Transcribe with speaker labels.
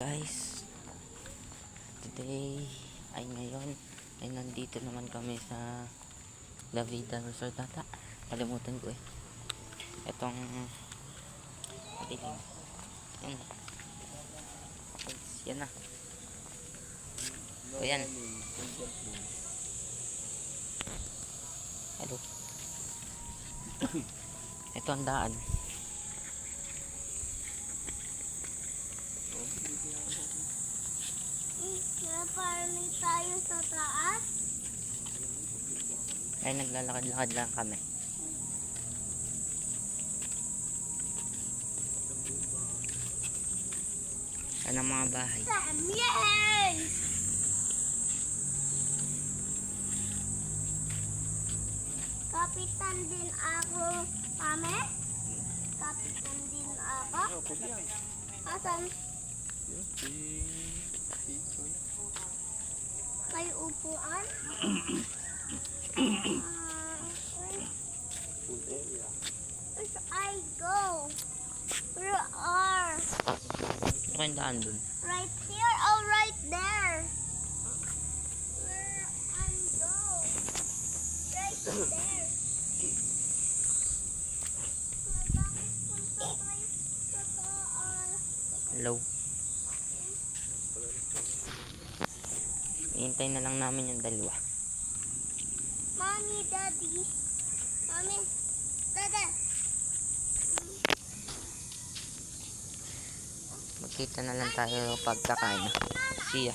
Speaker 1: Guys, today ay ngayon ay nandito naman kami sa La Vida Resort. Kalimutan ko itong madilim yan. Yan na. O yan. Hello. Ito ang daan.
Speaker 2: Parang tayo sa taas.
Speaker 1: Ay, naglalakad-lakad lang kami. Yan ang mga bahay.
Speaker 2: Yay! Kapitan din ako, Mame. Kapitan din ako. Asan? May upuan? Where should I go? Where are?
Speaker 1: Ito kayong daan dun.
Speaker 2: Right here or right there? Where I go? Right there. Bakit punta tayo sa taas?
Speaker 1: Hello. Hintay na lang namin yung dalawa.
Speaker 2: Mommy, Daddy. Mommy, Dada.
Speaker 1: Magkita na lang tayo pagkakain. See ya.